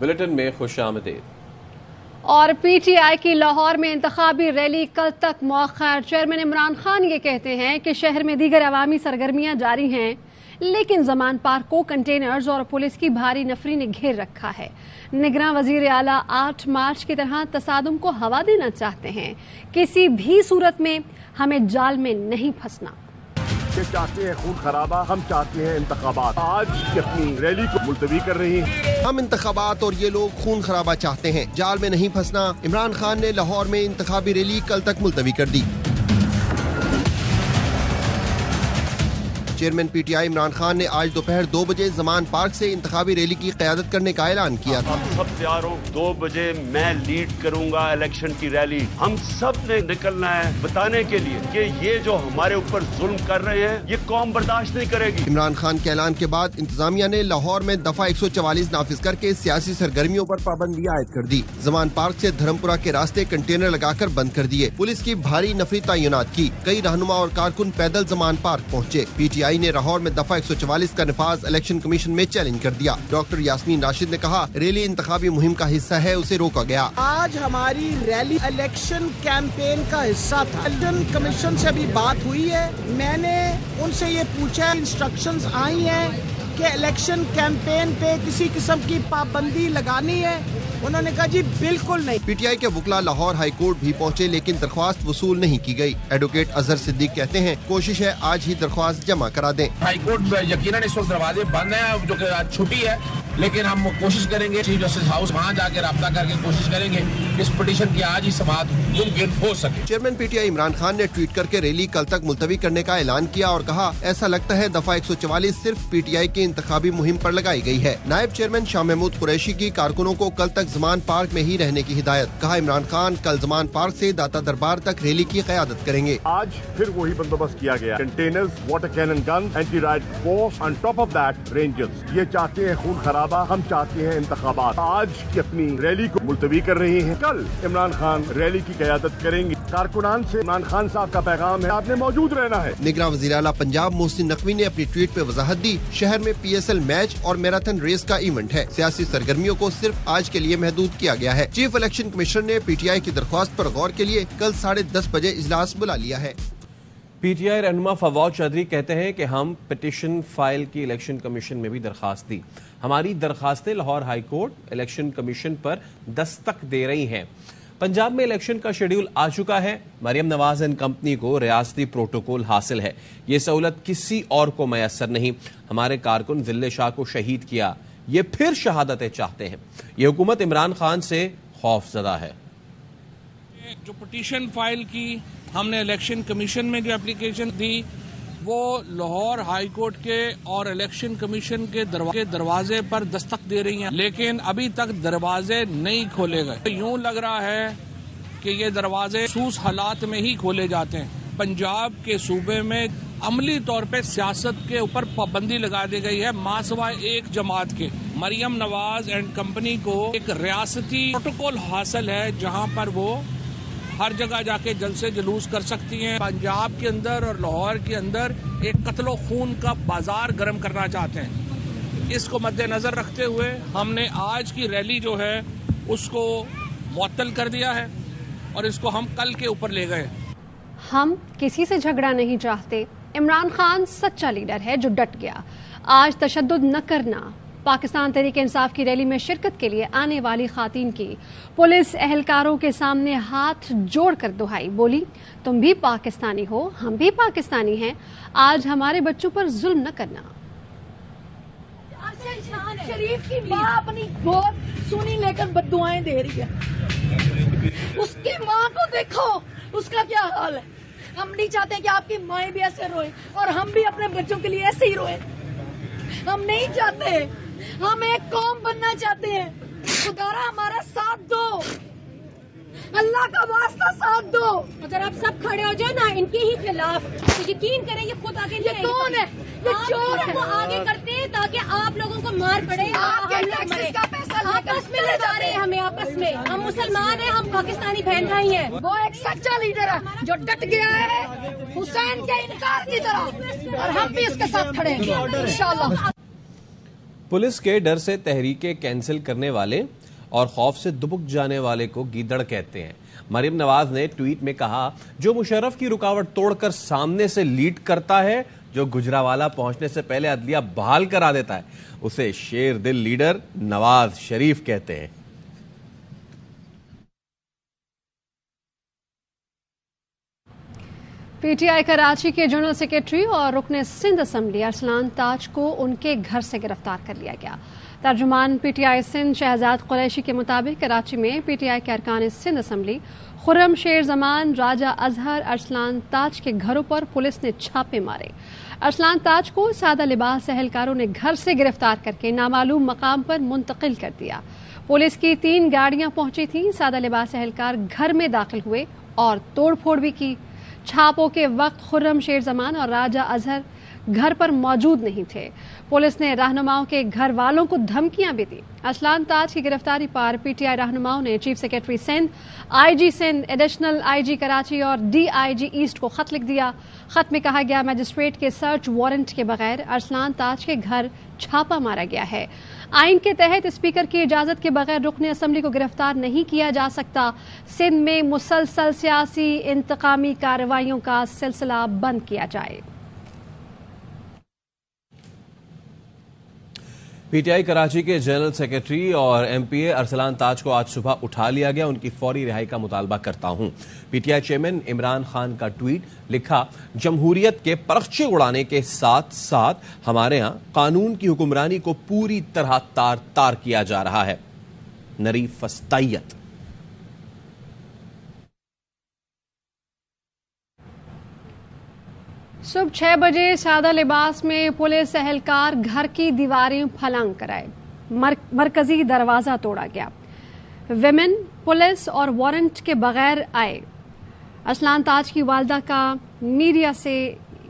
Bulletin में खुश आमदीद। और पीटीआई की लाहौर में इंतखाबी रैली कल तक मौखर। चेयरमैन इमरान खान ये कहते हैं कि शहर में दीगर अवामी सरगर्मियां जारी हैं, लेकिन जमान पार्क को कंटेनर्स और पुलिस की भारी नफरी ने घेर रखा है। निगरान वजीर आला 8 मार्च की तरह तसादुम को हवा देना चाहते हैं। किसी भी सूरत में हमें जाल में नहीं फंसना। ये चाहते हैं खून खराबा, हम चाहते हैं इंतखाबात। आज अपनी रैली को मुलतवी कर रही हैं। हम इंतखाबात और ये लोग खून खराबा चाहते हैं, जाल में नहीं फंसना। इमरान खान ने लाहौर में इंतखाबी रैली कल तक मुलतवी कर दी। चेयरमैन पीटीआई इमरान खान ने आज दोपहर 2 बजे जमान पार्क से इंतखाबी रैली की क़यादत करने का ऐलान किया था। हम सब तैयार हो, 2 बजे मैं लीड करूंगा इलेक्शन की रैली। हम सब ने निकलना है बताने के लिए कि ये जो हमारे ऊपर जुल्म कर रहे हैं ये कौम बर्दाश्त नहीं करेगी। इमरान खान के ऐलान के बाद इंतजामिया ने लाहौर में दफा 144 नाफिज करके सियासी सरगर्मियों पर पाबंदी आयद कर दी। जमान पार्क से धर्मपुरा के रास्ते कंटेनर लगाकर बंद कर दिए। पुलिस की भारी नफरी तैनात की। कई रहनुमा और कारकुन पैदल जमान पार्क पहुँचे। पीटीआई ने लाहौर में दफा 144 का नफाज इलेक्शन कमीशन में चैलेंज कर दिया। डॉक्टर यास्मीन राशिद ने कहा, रैली इंतखाबी मुहिम का हिस्सा है, उसे रोका गया। आज हमारी रैली इलेक्शन कैंपेन का हिस्सा था। इलेक्शन कमीशन से अभी बात हुई है, मैंने उनसे ये पूछा, इंस्ट्रक्शंस आई हैं कि इलेक्शन कैंपेन पे किसी किस्म की पाबंदी लगानी है। उन्होंने कहा जी बिल्कुल नहीं। पीटीआई के वुकला लाहौर हाई कोर्ट भी पहुंचे, लेकिन दरख्वास्त वसूल नहीं की गई। एडवोकेट अजहर सिद्दीक कहते हैं, कोशिश है आज ही दरख्वास्त जमा करा दें। हाई कोर्ट यकीनन इस वक्त दरवाजे बंद है, जो कि आज छुट्टी है, लेकिन हम कोशिश करेंगे चीफ जस्टिस हाउस वहाँ जाकर राब्ता करके कोशिश करेंगे इस पिटीशन की आज ही समाअत मुमकिन हो सके। चेयरमैन पीटीआई इमरान खान ने ट्वीट करके रैली कल तक मुलतवी करने का ऐलान किया और कहा, ऐसा लगता है दफा 144 सिर्फ पीटीआई की इंतखाबी मुहिम पर लगाई गई है। नायब चेयरमैन शाह महमूद कुरैशी की कारकुनों को कल तक जमान पार्क में ही रहने की हिदायत। कहा, इमरान खान कल जमान पार्क से दाता दरबार तक रैली की क़यादत करेंगे। आज फिर वही बंदोबस्त किया गया, containers, water cannon gun, anti riot force, on top of that rangers. ये चाहते हैं खून खराबा, हम चाहते हैं इंतखाबात। आज की अपनी रैली को मुलतवी कर रही हैं। कल इमरान खान रैली की क़यादत करेंगे। कारकुनान से इमरान खान साहब का पैगाम है, आपने मौजूद रहना है। निगरान वज़ीर आला पंजाब मोहसिन नकवी ने अपनी ट्वीट पे वजाहत दी, शहर में PSL मैच और मैराथन रेस का इवेंट है। सियासी सरगर्मियों को सिर्फ आज के लिए महदूद किया गया है। चीफ इलेक्शन कमिश्नर ने पीटीआई की दरख्वास्त पर गौर के लिए कल 10:30 बजे इजलास बुला लिया है। पीटीआई रहनुमा फवाद चौधरी कहते हैं कि हम पिटीशन फाइल की इलेक्शन कमीशन में भी दरखास्त दी। हमारी दरखास्तें Lahore high court election commission पर दस्तक दे रही हैं। पंजाब में इलेक्शन का शेड्यूल आ चुका है। मरियम नवाज एंड कंपनी को रियासती प्रोटोकॉल हासिल है। ये सहूलत किसी और को मैसर नहीं। हमारे कारकुन जिले शाह को शहीद किया, ये फिर शहादतें चाहते हैं। ये हुकूमत इमरान खान से खौफजदा है। जो पिटीशन फाइल की हमने इलेक्शन कमीशन में जो एप्लीकेशन दी, वो लाहौर हाई कोर्ट के और इलेक्शन कमीशन के दरवाजे पर दस्तक दे रही हैं, लेकिन अभी तक दरवाजे नहीं खोले गए। यूं लग रहा है कि ये दरवाजे सूस हालात में ही खोले जाते हैं। पंजाब के सूबे में अमली तौर पे सियासत के ऊपर पाबंदी लगा दी गई है, मासवा एक जमात के। मरियम नवाज एंड कंपनी को एक रियासती प्रोटोकॉल हासिल है, जहां पर वो हर जगह जाके जलसे जुलूस कर सकती हैं। पंजाब के अंदर और लाहौर के अंदर एक कत्लो खून का बाजार गर्म करना चाहते हैं। इसको मद्देनजर रखते हुए हमने आज की रैली जो है उसको मुअत्तल कर दिया है और इसको हम कल के ऊपर ले गए। हम किसी से झगड़ा नहीं चाहते। इमरान खान सच्चा लीडर है जो डट गया। आज तशद्दुद न करना। पाकिस्तान तहरीक इंसाफ की रैली में शिरकत के लिए आने वाली खातीन की पुलिस एहलकारों के सामने हाथ जोड़कर दुहाई, बोली, तुम भी पाकिस्तानी हो, हम भी पाकिस्तानी हैं, आज हमारे बच्चों पर जुल्म न करना। शरीफ की माँ अपनी बहुत सुनी लेकर बद्दुआएं दे रही है। उसकी माँ को देखो, उसका क्या हाल है। हम नहीं चाहते कि आपकी माएं भी ऐसे रोए और हम भी अपने बच्चों के लिए ऐसे ही रोए। हम नहीं चाहते, हम एक कौम बनना चाहते हैं। खुदारा हमारा साथ दो, अल्लाह का वास्ता साथ दो। अगर आप सब खड़े हो जाए ना इनके ही खिलाफ, तो यकीन करें ये खुद आगे ये कौन है, ये चोर है। वो आगे करते हैं ताकि आप लोगों को मार पड़े। आपस में लड़ा रहे हैं हमें, आपस में। हम मुसलमान हैं, हम पाकिस्तानी बहन भाई हैं। वो एक सच्चा लीडर है जो डट गया है हुसैन के इनकार की तरह, और हम भी इसके साथ खड़े हैं इंशाअल्लाह। पुलिस के डर से तहरीकें कैंसिल करने वाले और खौफ से दुबक जाने वाले को गीदड़ कहते हैं। मरियम नवाज ने ट्वीट में कहा, जो मुशर्रफ की रुकावट तोड़कर सामने से लीड करता है, जो गुजरावाला पहुंचने से पहले अदलिया बहाल करा देता है, उसे शेर दिल लीडर नवाज शरीफ कहते हैं। पीटीआई कराची के जनरल सेक्रेटरी और रुकने सिंध असम्बली अरसलान ताज को उनके घर से गिरफ्तार कर लिया गया। तर्जुमान पीटीआई सिंध शहजाद कुरैशी के मुताबिक कराची में पीटीआई के अरकान सिंध असम्बली खुर्रम शेर जमान, राजा अजहर, अरसलान ताज के घरों पर पुलिस ने छापे मारे। अरसलान ताज को सादा लिबास एहलकारों ने घर से गिरफ्तार करके नामालूम मकाम पर मुंतकिल कर दिया। पुलिस की 3 गाड़ियां पहुंची थीं। सादा लिबास एहलकार घर में दाखिल हुए और तोड़ फोड़ भी की। छापों के वक्त खुर्रम शेर जमान और राजा अजहर घर पर मौजूद नहीं थे। पुलिस ने रहनुमाओं के घर वालों को धमकियां भी दी। अरसलान ताज की गिरफ्तारी पर पीटीआई रहनुमाओं ने chief secretary Sindh, IG Sindh, additional IG Karachi और डीआईजी ईस्ट को खत लिख दिया। खत में कहा गया, मजिस्ट्रेट के सर्च वारंट के बगैर अरसलान ताज के घर छापा मारा गया है। आइन के तहत स्पीकर की इजाजत के बगैर रुकने असम्बली को गिरफ्तार नहीं किया जा सकता। सिंध में मुसलसल सियासी इंतकामी कार्रवाइयों का सिलसिला बंद किया जाए। पीटीआई कराची के जनरल सेक्रेटरी और एमपीए अरसलान ताज को आज सुबह उठा लिया गया। उनकी फौरी रिहाई का मुतालबा करता हूं। पीटीआई चेयरमैन इमरान खान का ट्वीट, लिखा, जमहूरियत के परखचे उड़ाने के साथ साथ हमारे यहां कानून की हुक्मरानी को पूरी तरह तार तार किया जा रहा है। नरी फस्तायत। सुबह 6 बजे सादा लिबास में पुलिस एहलकार घर की दीवारें फलांग कराए। मरकजी दरवाजा तोड़ा गया। विमेन पुलिस और वारंट के बगैर आए। अरसलान ताज की वालदा का मीडिया से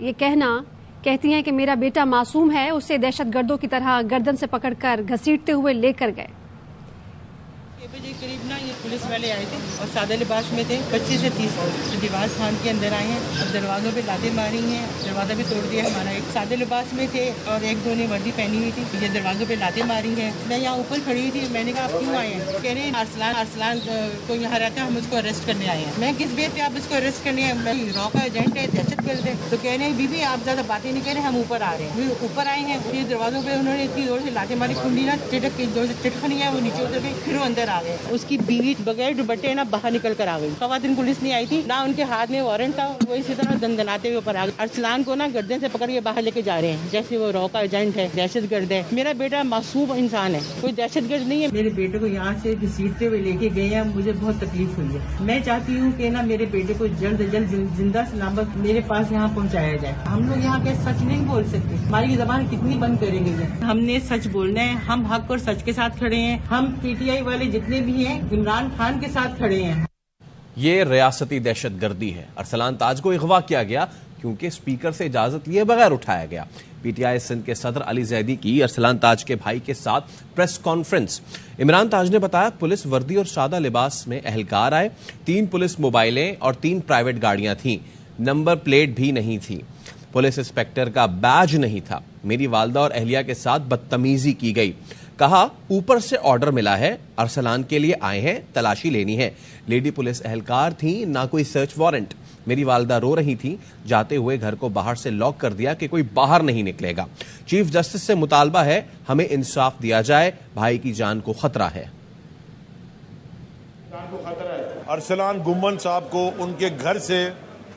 ये कहती हैं कि मेरा बेटा मासूम है, उसे दहशतगर्दों की तरह गर्दन से पकड़कर घसीटते हुए लेकर गए। 6 बजे करीब ना ये पुलिस वाले आए थे और सादा लिबास में थे। 25 से 30 दीवार फान के अंदर आए हैं और दरवाज़ों पे लातें मारी हैं। दरवाज़ा भी तोड़ दिया हमारा। एक सादे लिबास में थे और 1-2 ने वर्दी पहनी हुई थी। ये दरवाज़ों पे लातें मारी हैं। मैं यहाँ ऊपर खड़ी थी। मैंने कहा, आप क्यों आए हैं? कह रहे हैं अरसलान को यहाँ रहता है, हम उसको अरेस्ट करने आए हैं। मैं, किस बेस पे आप इसको अरेस्ट करने आए? मैं रॉ का एजेंट है, दहशतगर्द है। तो कह रहे हैं, बीबी आप ज़्यादा बातें नहीं कह रहे, हम ऊपर आ रहे हैं। ऊपर आए हैं, फिर दरवाज़ों पर उन्होंने इतनी जोर से लातें मारी, कुंडी ना टिटखनी है, वो नीचे उतर गई, फिर वो अंदर आ गए। उसकी बीवी बगैर दुपट्टे ना बाहर निकल कर आ गई। खवातीन पुलिस नहीं आई थी, ना उनके हाथ में वारंट था। वो इसी तरह दंदनाते हुए ऊपर आ गए। अरसलान को ना गर्दन से पकड़ के बाहर लेके जा रहे हैं, जैसे वो रॉ का एजेंट है, दहशतगर्द है। मेरा बेटा मासूम इंसान है, कोई दहशतगर्द नहीं है। मेरे बेटे को यहाँ से घसीटते हुए लेके गए हैं, मुझे बहुत तकलीफ हुई है। मैं चाहती हूँ कि ना मेरे बेटे को जल्द से जल्द जिंदा सलामत मेरे पास यहाँ पहुँचाया जाए। हम लोग यहाँ के सच नहीं बोल सकते, हमारी जबान कितनी बंद करेंगे? हमने सच बोलना है। हम हक और सच के साथ खड़े हैं। हम पीटीआई वाले जितने भी हैं इमरान खान के साथ खड़े हैं। ये रियासती दहशतगर्दी है। अरसलान ताज को अगवा किया गया क्योंकि स्पीकर से इजाजत लिए बगैर उठाया गया। पीटीआई सिंध के सदर अली जैदी की अरसलान ताज के भाई के साथ प्रेस कॉन्फ्रेंस। इमरान ताज ने बताया, पुलिस वर्दी और सादा लिबास में एहलकार आए। 3 पुलिस मोबाइलें और 3 प्राइवेट गाड़ियां थीं। नंबर प्लेट भी नहीं थी। पुलिस इंस्पेक्टर का बैज नहीं था। मेरी वालदा और अहलिया के साथ बदतमीजी की गई। कहा, ऊपर से ऑर्डर मिला है, अरसलान के लिए आए हैं, तलाशी लेनी है। लेडी पुलिस एहलकार थी, ना कोई सर्च वारंट। मेरी वालदा रो रही थी। जाते हुए घर को बाहर से लॉक कर दिया कि कोई बाहर नहीं निकलेगा। चीफ जस्टिस से मुतालबा है, हमें इंसाफ दिया जाए, भाई की जान को खतरा है। अरसलान गुम्मन साहब को उनके घर से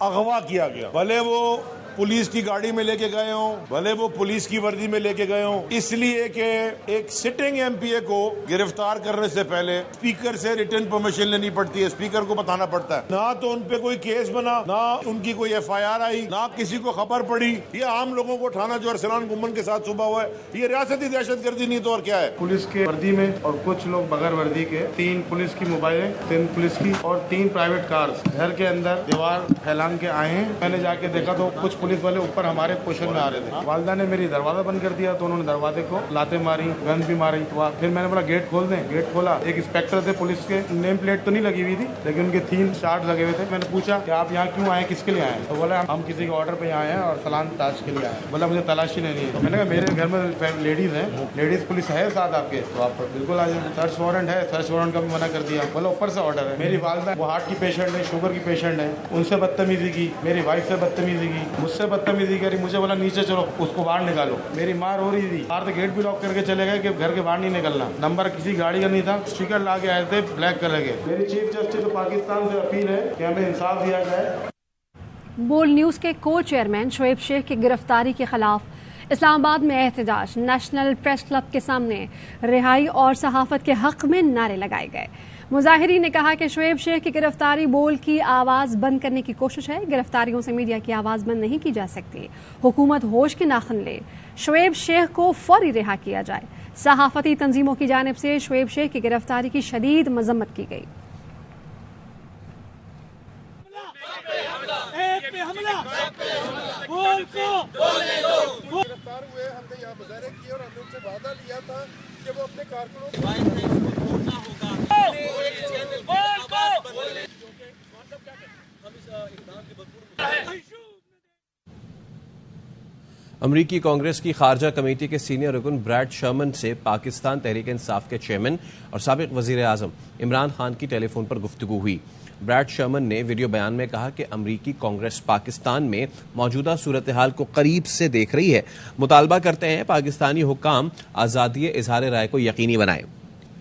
अगवा किया गया। भले वो पुलिस की गाड़ी में लेके गए हों, भले वो पुलिस की वर्दी में लेके गए हों, इसलिए कि एक सिटिंग एमपीए को गिरफ्तार करने से पहले स्पीकर से रिटन परमिशन लेनी पड़ती है। स्पीकर को बताना पड़ता है। ना तो उन पे कोई केस बना, ना उनकी कोई एफआईआर आई, ना किसी को खबर पड़ी। ये आम लोगों को उठाना जो अरसलान गुम्मन के साथ सुबह हुआ है, ये रियासती दहशतगर्दी नहीं तो और क्या है? पुलिस के वर्दी में और कुछ लोग बगैर वर्दी के, 3 पुलिस की मोबाइलें, 3 पुलिस की और 3 प्राइवेट कार्स घर के अंदर दीवार फैलान के आए हैं। मैंने जाके देखा तो कुछ पुलिस वाले ऊपर हमारे पोजीशन में आ रहे थे। वालदा ने मेरी दरवाजा बंद कर दिया तो उन्होंने दरवाजे को लाते मारी, गन भी मारी। तो फिर मैंने बोला गेट खोल दें, गेट खोला। एक इंस्पेक्टर थे पुलिस के, नेम प्लेट तो नहीं लगी हुई थी लेकिन उनके 3 स्टार्ट लगे हुए थे। मैंने पूछा कि आप यहाँ क्यों आए, किसके लिए आए? तो बोला हम किसी के ऑर्डर पे आए हैं और सलाम ताज के लिए आए। बोला मुझे तलाशी लेनी है। तो मैंने कहा मेरे घर में लेडीज हैं, लेडीज पुलिस है साथ आपके, तो आप बिल्कुल आ जाए। सर्च वारंट है, सर्च वारंट का भी मना कर दिया। बोला ऊपर से ऑर्डर है। मेरी वालदा वो हार्ट की पेशेंट है, शुगर की पेशेंट है, उनसे बदतमीजी की, मेरी वाइफ से बदतमीजी की, मुझसे बदतमीजी करी। मुझे बोला नीचे चलो, उसको बाहर निकालो। मेरी मार हो रही थी, बाहर तो गेट भी लॉक करके चले गए कि घर के बाहर नहीं निकलना। नंबर किसी गाड़ी का नहीं था, स्टिकर ला के आए थे ब्लैक कलर के। मेरी चीफ जस्टिस पाकिस्तान से अपील है कि हमें इंसाफ दिया जाए। बोल्ड न्यूज़ के को चेयरमैन शोएब शेख की गिरफ्तारी के खिलाफ इस्लामाबाद में एहतजाज, नेशनल प्रेस क्लब के सामने रिहाई और सहाफत के हक में नारे लगाए गए। मुजाहिरीन ने कहा कि शोएब शेख की गिरफ्तारी बोल्ड की आवाज़ बंद करने की कोशिश है। गिरफ्तारियों से मीडिया की आवाज़ बंद नहीं की जा सकती। हुकूमत होश के नाखुन ले, शोएब शेख को फौरी रिहा किया जाए। सहाफती तंजीमों की जानिब से शोएब शेख की गिरफ्तारी की शदीद मजम्मत की गई। गिरफ्तार हुए, हमने यहाँ मुजाहरे किए और हमने उनसे वादा लिया था कि वो अपने कारकुनों अमरीकी कांग्रेस की खारजा कमेटी के सीनियर रुकन ब्रैड शर्मन से पाकिस्तान तहरीक इंसाफ के चेयरमैन और साबिक वजीर आजम इमरान खान की टेलीफोन पर गुफ्तगू हुई। ब्रैड शर्मन ने वीडियो बयान में कहा कि अमरीकी कांग्रेस पाकिस्तान में मौजूदा सूरत हाल को करीब से देख रही है। मुतालबा करते हैं पाकिस्तानी हुक्काम आज़ादी इजहार राय को यकीनी बनाएं।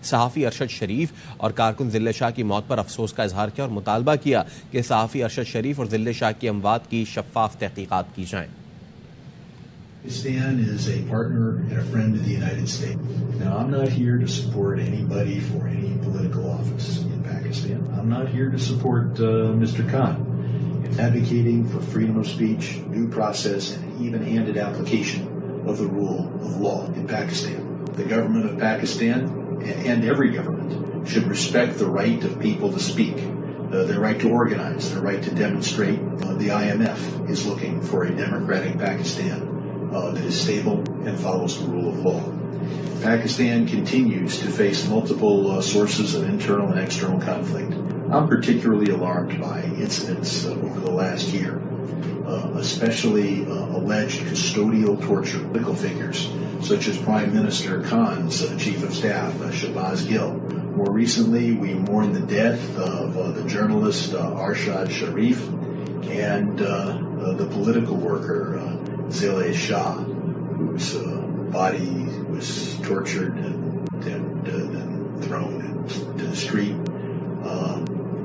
सहाफ़ी अरशद शरीफ और कारकुन ज़िल्ले शाह की मौत पर अफसोस का इजहार किया और मुतालबा किया कि सहाफ़ी अरशद शरीफ और ज़िल्ले शाह की अमवात की शफ़ाफ़ तहक़ीक़ात की जाएं। Pakistan is a partner and a friend of the United States. Now, I'm not here to support anybody for any political office in Pakistan. I'm not here to support Mr. Khan in advocating for freedom of speech, due process, and an even-handed application of the rule of law in Pakistan. The government of Pakistan and every government should respect the right of people to speak, their right to organize, their right to demonstrate. The IMF is looking for a democratic Pakistan that is stable and follows the rule of law. Pakistan continues to face multiple sources of internal and external conflict. I'm particularly alarmed by incidents over the last year, especially alleged custodial torture of political figures such as Prime Minister Khan's Chief of Staff, Shahbaz Gill. More recently, we mourn the death of the journalist Arshad Sharif and the political worker Zilay Shah, whose body was tortured and thrown into the street.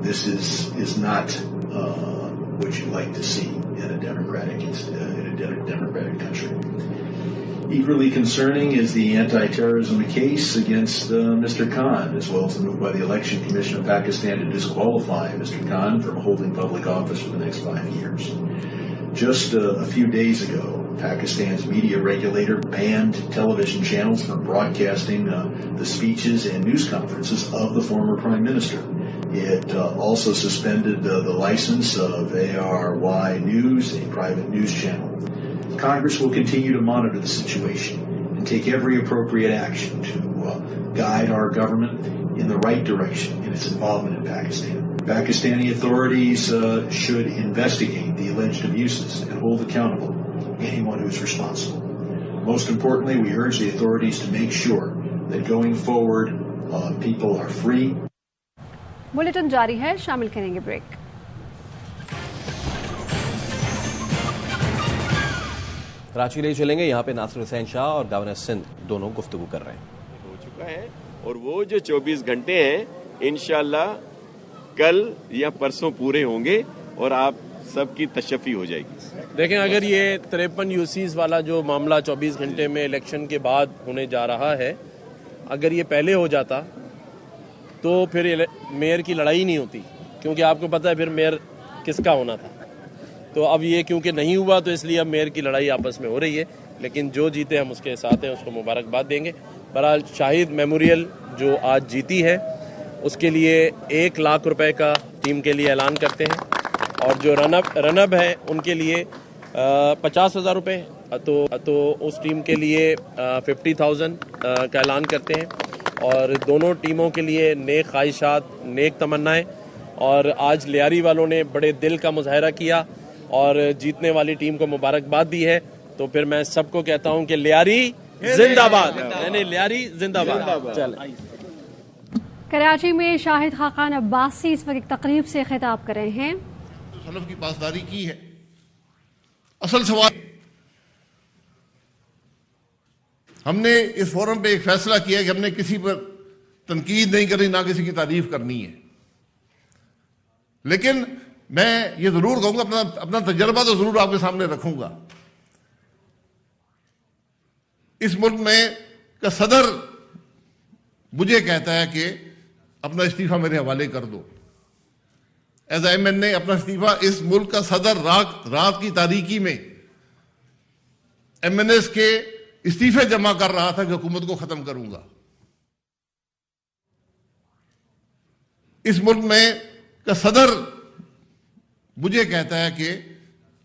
This is not what you like to see in a democratic country. Equally concerning is the anti-terrorism case against Mr. Khan, as well as the move by the Election Commission of Pakistan to disqualify Mr. Khan from holding public office for the next 5 years. Just a few days ago, Pakistan's media regulator banned television channels from broadcasting the speeches and news conferences of the former Prime Minister. It also suspended the license of ARY News, a private news channel. Congress will continue to monitor the situation and take every appropriate action to guide our government in the right direction in its involvement in Pakistan. Pakistani authorities should investigate the alleged abuses and hold accountable anyone who is responsible. Most importantly, we urge the authorities to make sure that going forward, people are free. Bulletin जारी है, शामिल करेंगे break. Karachi ले चलेंगे। यहाँ पे नासिर हुसैन शाह और governor Sindh दोनों गुफ्तगू कर रहे हैं। हो चुका है और वो जो 24 घंटे हैं इंशाल्लाह कल या परसों पूरे होंगे और आप सबकी तशफ़ी हो जाएगी। देखें, अगर ये 53 यूसीज वाला जो मामला 24 घंटे में इलेक्शन के बाद होने जा रहा है, अगर ये पहले हो जाता तो फिर मेयर की लड़ाई नहीं होती, क्योंकि आपको पता है फिर मेयर किसका होना था। तो अब ये क्योंकि नहीं हुआ तो इसलिए अब मेयर की लड़ाई आपस में हो रही है, लेकिन जो जीते हम उसके साथ हैं, उसको मुबारकबाद देंगे। बहरहाल शाहिद मेमोरियल जो आज जीती है उसके लिए 1 लाख रुपए का टीम के लिए ऐलान करते हैं और जो रनअप है उनके लिए 50,000 रुपए तो उस टीम के लिए 50,000 का ऐलान करते हैं और दोनों टीमों के लिए नेक ख्वाहिशात, नेक तमन्नाएं। और आज लियारी वालों ने बड़े दिल का मुजाहरा किया और जीतने वाली टीम को मुबारकबाद दी है। तो फिर मैं सबको कहता हूं कि लियारी जिंदाबाद, यानी लियारी जिंदाबाद। चल कराची में शाहिद खाकान अब्बासी इस वक्त एक तकरीब से खिताब कर रहे हैं। सलफ की पासदारी की है। असल सवाल, हमने इस फोरम पे एक फैसला किया कि हमने किसी पर तनकीद नहीं करनी, ना किसी की तारीफ करनी है। लेकिन मैं ये जरूर कहूंगा, अपना तजर्बा तो जरूर आपके सामने रखूंगा। इस मुल्क में का सदर मुझे कहता है कि अपना इस्तीफा मेरे हवाले कर दो। एज एमएनए अपना इस्तीफा, इस मुल्क का सदर रात की तारीकी में एमएनएस के इस्तीफे जमा कर रहा था कि हुकूमत को खत्म करूंगा। इस मुल्क में का सदर मुझे कहता है कि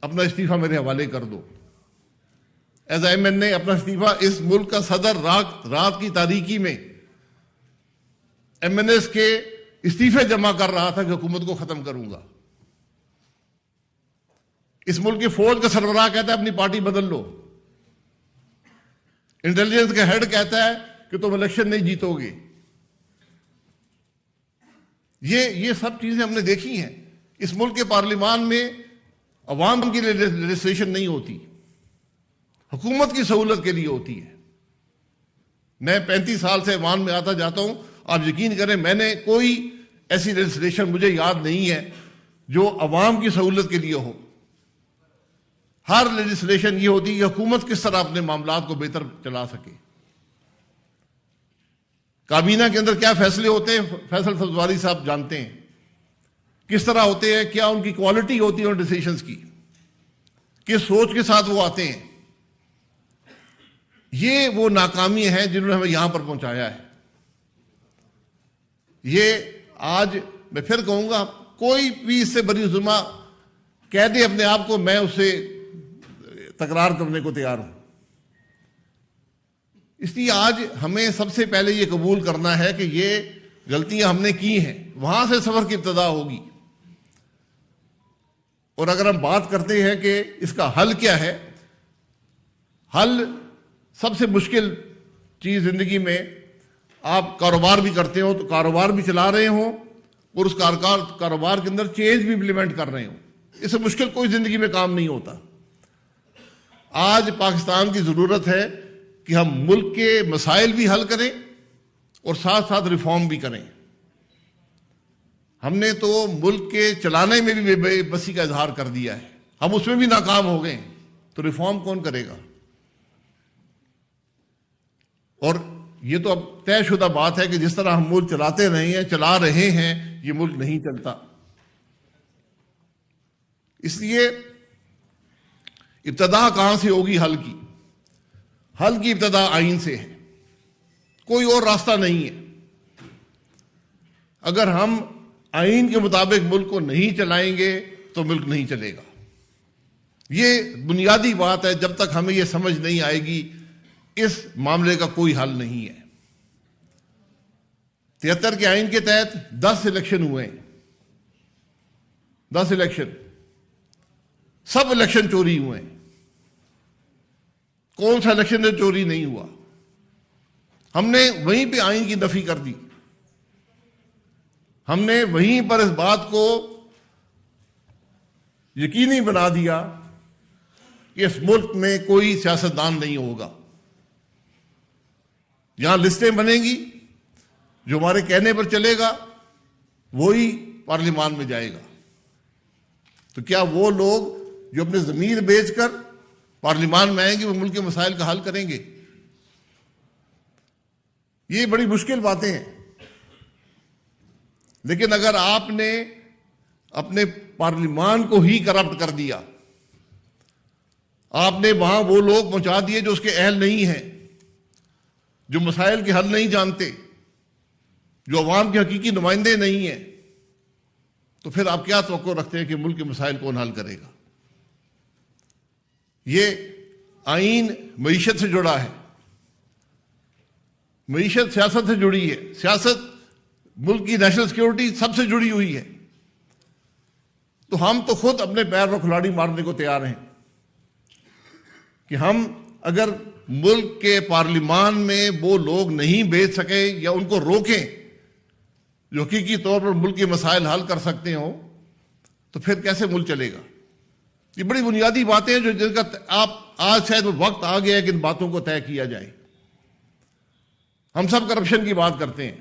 अपना इस्तीफा मेरे हवाले कर दो। एज एमएनए अपना इस्तीफा, इस मुल्क का सदर रात की तारीकी में एमएनएस के इस्तीफे जमा कर रहा था कि हुकूमत को खत्म करूंगा। इस मुल्क की फौज का सरबराह कहता है अपनी पार्टी बदल लो। इंटेलिजेंस का हेड कहता है कि तुम इलेक्शन नहीं जीतोगे। ये सब चीजें हमने देखी हैं। इस मुल्क के पार्लियामान में अवाम की लेजिस्लेशन नहीं होती, हुकूमत की सहूलत के लिए होती है। मैं 35 साल से ऐवान में आता जाता हूं, आप यकीन करें मैंने कोई ऐसी लेजिस्लेशन मुझे याद नहीं है जो अवाम की सहूलत के लिए हो। हर लेजिस्लेशन ये होती है कि हुकूमत किस तरह अपने मामलात को बेहतर चला सके। काबीना के अंदर क्या फैसले होते हैं, फैसल फजवारी साहब जानते हैं किस तरह होते हैं, क्या उनकी क्वालिटी होती है उन डिसीजंस की, किस सोच के साथ वो आते हैं। ये वो नाकामी है जिन्होंने हमें यहां पर पहुंचाया है। ये आज मैं फिर कहूंगा, कोई भी इससे बड़ी जुल्मा कह दे अपने आप को, मैं उससे तकरार करने को तैयार हूं। इसलिए आज हमें सबसे पहले ये कबूल करना है कि ये गलतियां हमने की हैं, वहां से सफर की इब्तिदा होगी। और अगर हम बात करते हैं कि इसका हल क्या है, हल सबसे मुश्किल चीज जिंदगी में, आप कारोबार भी करते हो तो कारोबार भी चला रहे हो और उस कारोबार के अंदर चेंज भी इंप्लीमेंट कर रहे हो। इससे मुश्किल कोई जिंदगी में काम नहीं होता। आज पाकिस्तान की जरूरत है कि हम मुल्क के मसाइल भी हल करें और साथ साथ रिफॉर्म भी करें। हमने तो मुल्क के चलाने में भी बेबसी का इजहार कर दिया है, हम उसमें भी नाकाम हो गए, तो रिफॉर्म कौन करेगा। और ये तो अब तयशुदा बात है कि जिस तरह हम मुल्क चला रहे हैं ये मुल्क नहीं चलता। इसलिए इब्तदा कहां से होगी हल की? हल की इब्तदा आइन से है, कोई और रास्ता नहीं है। अगर हम आइन के मुताबिक मुल्क को नहीं चलाएंगे तो मुल्क नहीं चलेगा। ये बुनियादी बात है। जब तक हमें ये समझ नहीं आएगी इस मामले का कोई हल नहीं है। 73 के आइन के तहत 10 इलेक्शन हुए हैं, 10 इलेक्शन, सब इलेक्शन चोरी हुए हैं। कौन सा इलेक्शन में चोरी नहीं हुआ? हमने वहीं पे आइन की नफी कर दी। हमने वहीं पर इस बात को यकीनी बना दिया कि इस मुल्क में कोई सियासतदान नहीं होगा। यहां लिस्टें बनेगी, जो हमारे कहने पर चलेगा वही पार्लियामान में जाएगा। तो क्या वो लोग जो अपने जमीर बेचकर पार्लियामान में आएंगे वो मुल्क के मसाइल का हल करेंगे? ये बड़ी मुश्किल बातें हैं। लेकिन अगर आपने अपने पार्लियामान को ही करप्ट कर दिया, आपने वहां वो लोग पहुंचा दिए जो उसके अहल नहीं हैं, जो मसाइल के हल नहीं जानते, जो अवाम के हकीकी नुमाइंदे नहीं हैं, तो फिर आप क्या तवक्को रखते हैं कि मुल्क के मसाइल कौन हल करेगा? یہ آئین معیشت سے جڑا ہے، معیشت سیاست سے جڑی ہے، سیاست ملک کی نیشنل سیکیورٹی سب سے جڑی ہوئی ہے. تو ہم تو خود اپنے پیر پر کھلاڑی مارنے کو تیار ہیں کہ ہم اگر ملک کے پارلیمان میں وہ لوگ نہیں بھیج سکے یا ان کو روکیں جو حقیقی طور پر ملک کے مسائل حل کر سکتے ہوں، تو پھر کیسے ملک چلے گا؟ یہ بڑی بنیادی باتیں ہیں جو جن کا آپ آج شاید وقت آ گیا ہے کہ ان باتوں کو طے کیا جائے. ہم سب کرپشن کی بات کرتے ہیں،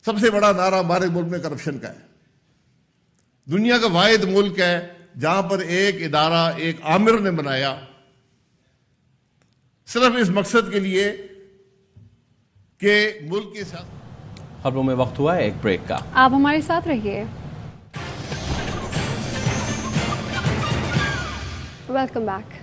سب سے بڑا نعرہ ہمارے ملک میں کرپشن کا ہے. دنیا کا واحد ملک ہے جہاں پر ایک ادارہ ایک آمر نے بنایا صرف اس مقصد کے لیے کہ ملک کی سیاست. خبروں میں وقت ہوا ہے ایک بریک کا. آپ ہمارے ساتھ رہیے. Welcome back.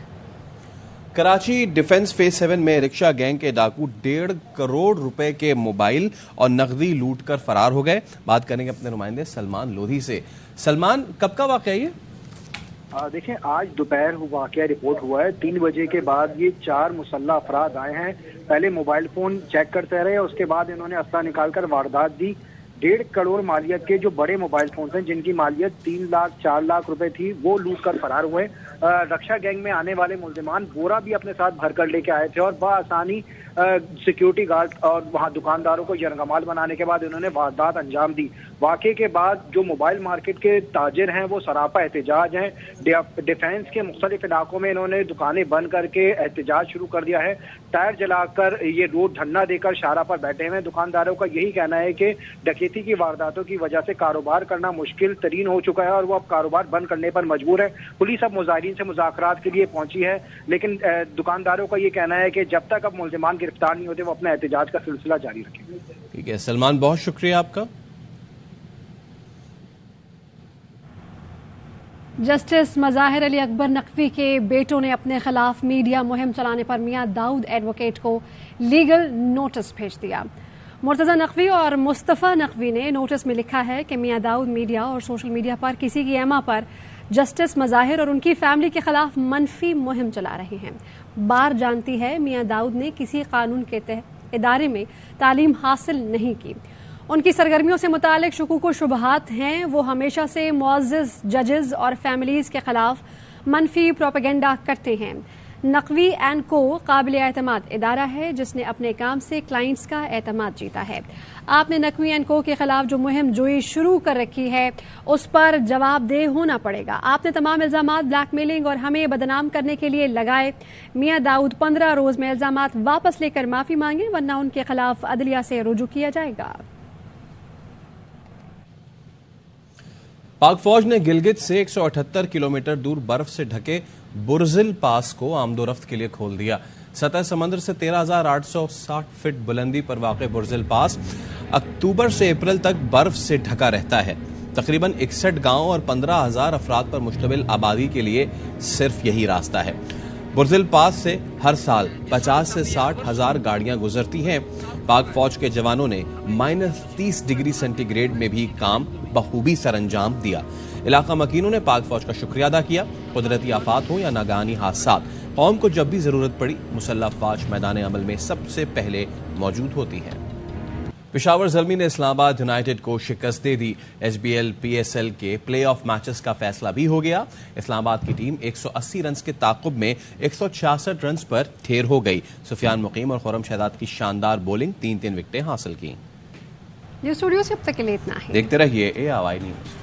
Karachi defence phase 7 میں رکشہ گینگ کے ڈاکو 1.5 کروڑ روپے کے موبائل اور نقدی لوٹ کر فرار ہو گئے. بات کریں گے اپنے نمائندے سلمان لودھی سے. سلمان، کب کا واقعہ یہ؟ دیکھیں، آج دوپہر واقعہ رپورٹ ہوا ہے. 3 بجے کے بعد یہ 4 مسلح افراد آئے ہیں. پہلے موبائل فون چیک کرتے رہے، اس کے بعد انہوں نے اسلحہ نکال کر واردات دی. 1.5 کروڑ مالیت کے جو بڑے موبائل فونز ہیں جن کی مالیت 3 لاکھ 4 لاکھ روپے تھی، وہ لوٹ کر فرار ہوئے. رکشہ گینگ میں آنے والے ملزمان بورا بھی اپنے ساتھ بھر کر لے کے آئے تھے اور بآسانی سیکیورٹی گارڈ اور وہاں دکانداروں کو یرغمال بنانے کے بعد انہوں نے واردات انجام دی. واقعے کے بعد جو موبائل مارکیٹ کے تاجر ہیں وہ سراپا احتجاج ہیں. ڈیفینس کے مختلف علاقوں میں انہوں نے دکانیں بند کر کے احتجاج شروع کر دیا ہے. ٹائر جلا کر یہ روڈ دھرنا دے کر شارہ پر بیٹھے ہوئے. دکانداروں کا یہی کہنا ہے کہ ڈکیتی کی وارداتوں کی وجہ سے کاروبار کرنا مشکل ترین ہو چکا ہے اور وہ اب کاروبار بند کرنے پر مجبور ہے. پولیس اب مظاہرین سے مذاکرات کے لیے پہنچی ہے، لیکن دکانداروں کا یہ کہنا ہے کہ جب تک اب ملزمان گرفتار نہیں ہوتے وہ اپنا احتجاج کا سلسلہ جاری رکھیں گے. ٹھیک ہے سلمان، بہت شکریہ آپ کا. جسٹس مظاہر علی اکبر نقوی کے بیٹوں نے اپنے خلاف میڈیا مہم چلانے پر میاں داؤد ایڈوکیٹ کو لیگل نوٹس بھیج دیا. مرتضی نقوی اور مصطفیٰ نقوی نے نوٹس میں لکھا ہے کہ میاں داؤد میڈیا اور سوشل میڈیا پر کسی کی ایما پر جسٹس مظاہر اور ان کی فیملی کے خلاف منفی مہم چلا رہے ہیں. بار جانتی ہے میاں داؤد نے کسی قانون کے تحت ادارے میں تعلیم حاصل نہیں کی. ان کی سرگرمیوں سے متعلق شکوک و شبہات ہیں. وہ ہمیشہ سے معزز ججز اور فیملیز کے خلاف منفی پروپیگنڈا کرتے ہیں. نقوی اینڈ کو قابل اعتماد ادارہ ہے جس نے اپنے کام سے کلائنٹس کا اعتماد جیتا ہے. آپ نے نقوی اینڈ کو کے خلاف جو مہم جوئی شروع کر رکھی ہے اس پر جواب دہ ہونا پڑے گا. آپ نے تمام الزامات بلیک میلنگ اور ہمیں بدنام کرنے کے لیے لگائے. میاں داؤد 15 روز میں الزامات واپس لے کر معافی مانگیں ورنہ ان کے خلاف عدلیہ سے رجوع کیا جائے گا. پاک فوج نے گلگت سے 178 کلومیٹر دور برف سے ڈھکے برزل پاس کو آمد و رفت کے لیے کھول دیا. سطح سمندر سے 13,860 فٹ بلندی پر واقع برزل پاس اکتوبر سے اپریل تک برف سے ڈھکا رہتا ہے. تقریباً 61 گاؤں اور 15,000 افراد پر مشتمل آبادی کے لیے صرف یہی راستہ ہے. برزل پاس سے ہر سال 50 سے 60 ہزار گاڑیاں گزرتی ہیں. پاک فوج کے جوانوں نے -30 ڈگری سینٹی گریڈ میں بھی کام بخوبی سر انجام دیا. علاقہ مکینوں نے پاک فوج کا شکریہ ادا کیا. قدرتی آفات ہوں یا ناگہانی حادثات، قوم کو جب بھی ضرورت پڑی مسلح افواج میدان عمل میں سب سے پہلے موجود ہوتی ہے. پشاور زلمی نے اسلام آباد یونائیٹڈ کو شکست دے دی. S B L P S L کے پلے آف میچز کا فیصلہ بھی ہو گیا. اسلام آباد کی ٹیم 180 رنز کے تعاقب میں 166 رنز پر ٹھیر ہو گئی. سفیان مقیم اور خرم شہزاد کی شاندار بولنگ 3 وکٹیں حاصل کی. اسٹوڈیو سے اب تک کے لیے اتنا ہے. دیکھتے رہیے ARY نیوز.